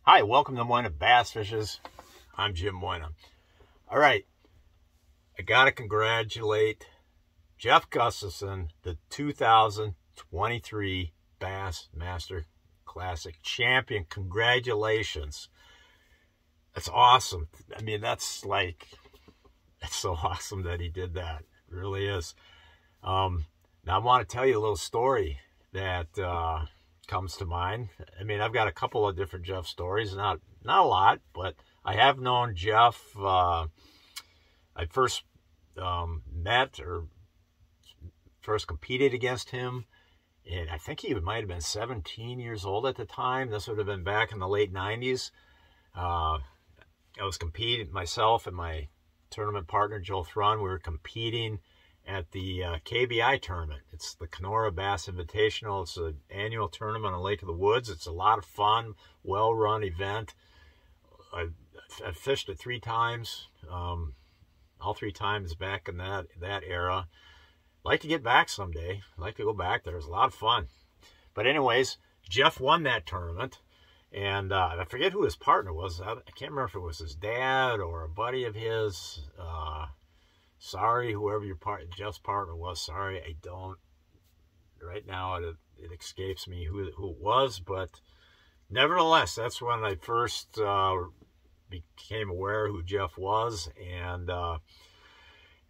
Hi, welcome to Moyna Bass Fishes. I'm Jim Moyna. All right, I got to congratulate Jeff Gustafson, the 2023 BassMaster Classic champion. Congratulations. That's awesome. I mean, that's so awesome that he did that. It really is. Now, I want to tell you a little story that comes to mind. I mean, I've got a couple of different Jeff stories, not a lot, but I have known Jeff. I first met or first competed against him, and I think he might have been 17 years old at the time. This would have been back in the late 90s. I was competing, myself and my tournament partner, Joe Thrun, we were competing at the KBI tournament. It's the Kenora Bass Invitational. It's an annual tournament on Lake of the Woods. It's a lot of fun, well-run event. I fished it 3 times, all 3 times back in that era. I'd like to get back someday. I'd like to go back there. It was a lot of fun. But anyways, Jeff won that tournament, and I forget who his partner was. I can't remember if it was his dad or a buddy of his. Sorry, whoever Jeff's partner was. Sorry, I don't. Right now, it escapes me who it was, but nevertheless, that's when I first became aware who Jeff was, and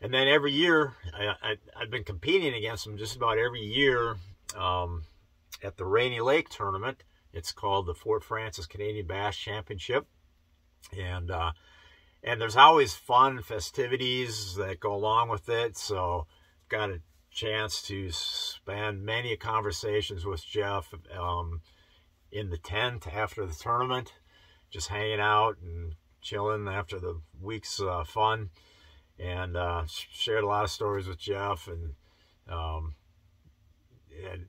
then every year I've been competing against him just about every year at the Rainy Lake tournament. It's called the Fort Francis Canadian Bass Championship, and there's always fun festivities that go along with it. So got a chance to spend many conversations with Jeff in the tent after the tournament, just hanging out and chilling after the week's fun, and shared a lot of stories with Jeff, and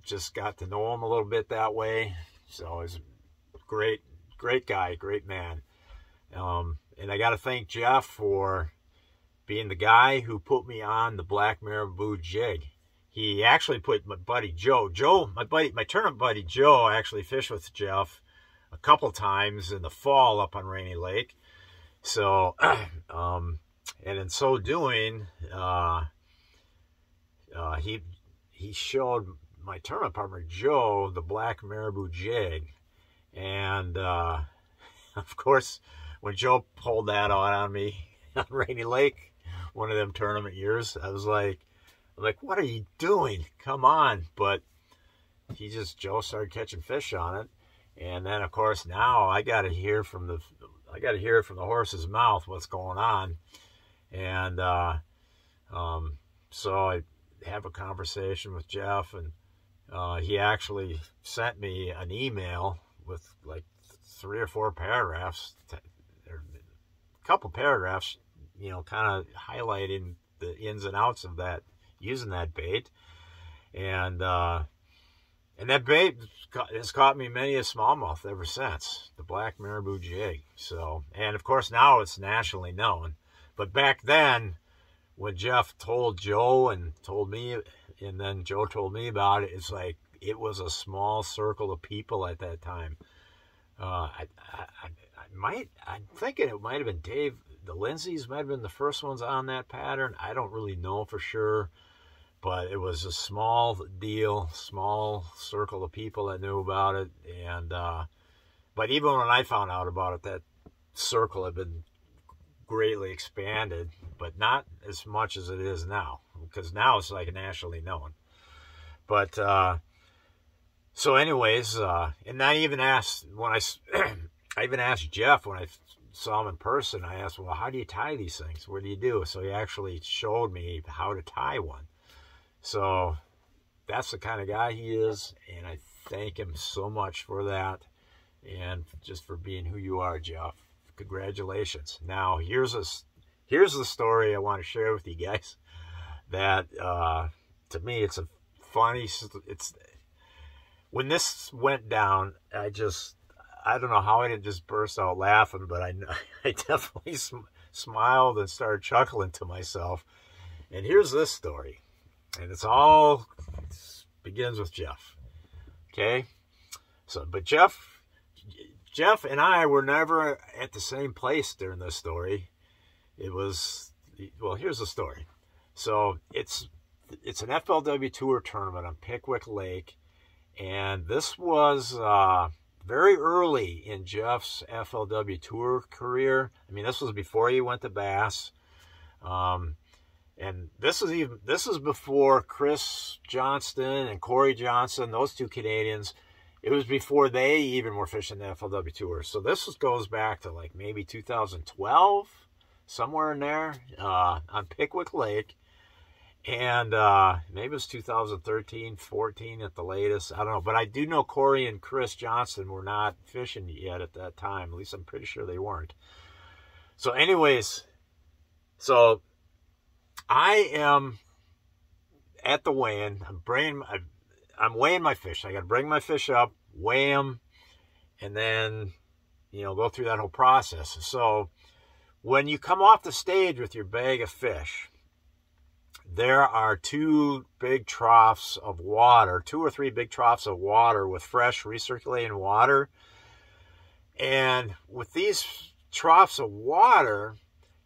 just got to know him a little bit that way. So he's a great guy, great man. And I got to thank Jeff for being the guy who put me on the Black Marabou jig. He actually put my buddy Joe, my tournament buddy Joe, actually fished with Jeff a couple times in the fall up on Rainy Lake. So, and in so doing, he showed my tournament partner Joe the Black Marabou jig, and of course, when Joe pulled that on me on Rainy Lake, one of them tournament years, I was like, what are you doing? Come on. But Joe started catching fish on it. And then, of course, now I got to hear from the horse's mouth what's going on. And so I have a conversation with Jeff, and he actually sent me an email with like 3 or 4 paragraphs, a couple paragraphs, kind of highlighting the ins and outs of that, using that bait. And that bait has caught me many a smallmouth ever since, the Black Marabou jig. So, and of course now it's nationally known. But back then, when Jeff told Joe and told me, and then Joe told me about it, it's like it was a small circle of people at that time. I'm thinking it might have been Dave. The Lindsays might have been the first ones on that pattern. I don't really know for sure, but it was a small deal, small circle of people that knew about it. And but even when I found out about it, that circle had been greatly expanded, but not as much as it is now, because now it's like nationally known. But so anyways, and I even asked I even asked Jeff when I saw him in person. I asked, well, how do you tie these things? What do you do? So he actually showed me how to tie one. So that's the kind of guy he is, and I thank him so much for that, and just for being who you are, Jeff. Congratulations. Now here's the story I want to share with you guys. That to me, it's a funny. When this went down, I don't know how I didn't just burst out laughing, but I definitely smiled and started chuckling to myself. And here's this story. And it begins with Jeff. Okay? So, but Jeff Jeff and I were never at the same place during this story. It was, well, here's the story. So it's an FLW Tour tournament on Pickwick Lake, and this was very early in Jeff's FLW Tour career. I mean, this was before he went to Bass, and this is before Chris Johnston and Corey Johnson, those two Canadians. It was before they even were fishing the FLW Tour. So this goes back to like maybe 2012, somewhere in there, on Pickwick Lake. And maybe it was 2013, 14 at the latest. I don't know. But I do know Corey and Chris Johnston were not fishing yet at that time. At least I'm pretty sure they weren't. So anyways, so I am at the weigh-in. I'm weighing my fish. I got to bring my fish up, weigh them, and then, go through that whole process. So when you come off the stage with your bag of fish, there are two big troughs of water, 2 or 3 big troughs of water with fresh recirculating water. And with these troughs of water,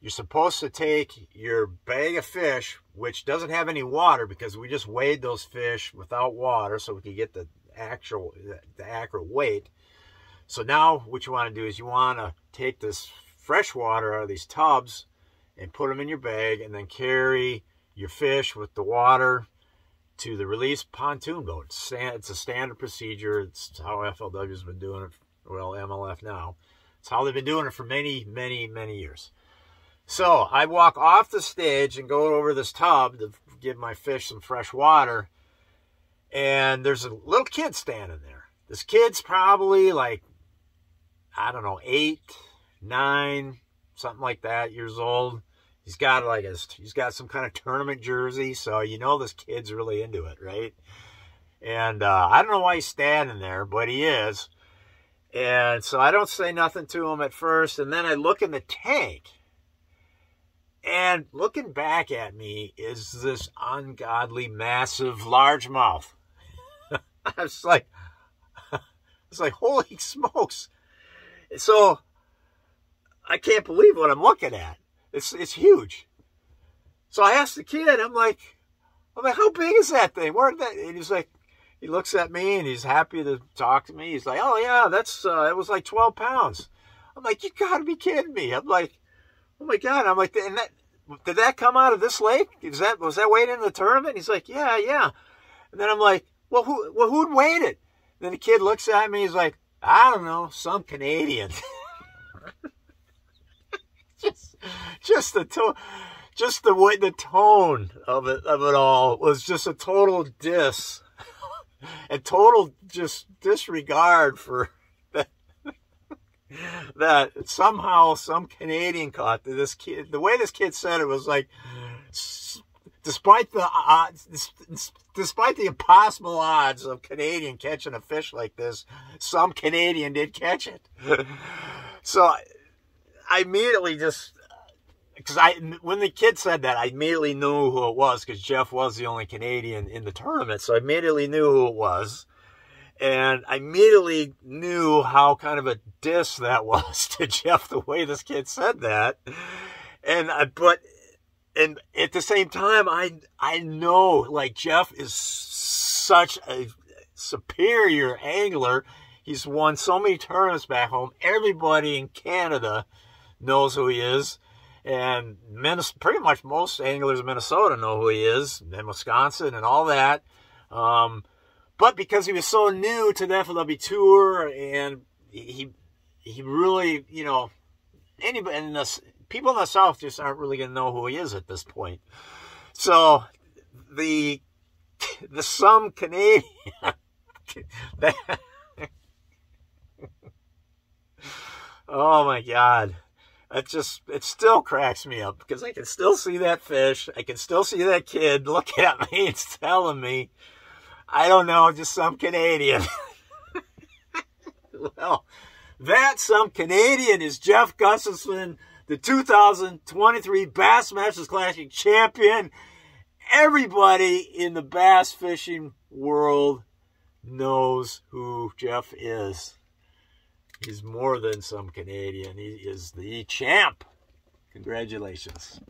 you're supposed to take your bag of fish, which doesn't have any water because we just weighed those fish without water so we could get the accurate weight. So now what you want to do is you want to take this fresh water out of these tubs and put them in your bag, and then carry your fish with the water to the release pontoon boat. It's a standard procedure. It's how FLW has been doing it. Well, MLF now. It's how they've been doing it for many, many, many years. So I walk off the stage and go over this tub to give my fish some fresh water. And there's a little kid standing there. This kid's probably like, I don't know, 8, 9, something like that, years old. He's got some kind of tournament jersey, so this kid's really into it, right? And I don't know why he's standing there, but he is. And so I don't say nothing to him at first, and then I look in the tank, and looking back at me is this ungodly, massive largemouth. I was like, holy smokes! So I can't believe what I'm looking at. It's huge. So I asked the kid, I'm like, how big is that thing? And he's like, he looks at me and he's happy to talk to me. He's like, oh yeah, it was like 12 pounds. I'm like, you gotta be kidding me. I'm like, oh my God. I'm like, did that come out of this lake? Was that weighed in the tournament? He's like, yeah. And then I'm like, well, who'd weighed it? And then the kid looks at me. He's like, I don't know, some Canadian. Just the way the tone of it all was just a total diss and total just disregard for that somehow some Canadian caught this kid. The way this kid said it was like, despite the impossible odds of Canadian catching a fish like this, some Canadian did catch it. So I immediately when the kid said that, I immediately knew who it was, because Jeff was the only Canadian in the tournament. So I immediately knew who it was. And I immediately knew how kind of a diss that was to Jeff, the way this kid said that. And at the same time, I know, like, Jeff is such a superior angler. He's won so many tournaments back home. Everybody in Canada knows who he is. And pretty much most anglers in Minnesota know who he is, and Wisconsin and all that. But because he was so new to the FLW Tour, and he really, anybody in this, people in the South just aren't really going to know who he is at this point. So the some Canadian oh my God. It still cracks me up, because I can still see that fish. I can still see that kid looking at me and telling me, I don't know, just some Canadian. Well, that some Canadian is Jeff Gustafson, the 2023 BassMaster Classic champion. Everybody in the bass fishing world knows who Jeff is. He's more than some Canadian. He is the champ. Congratulations.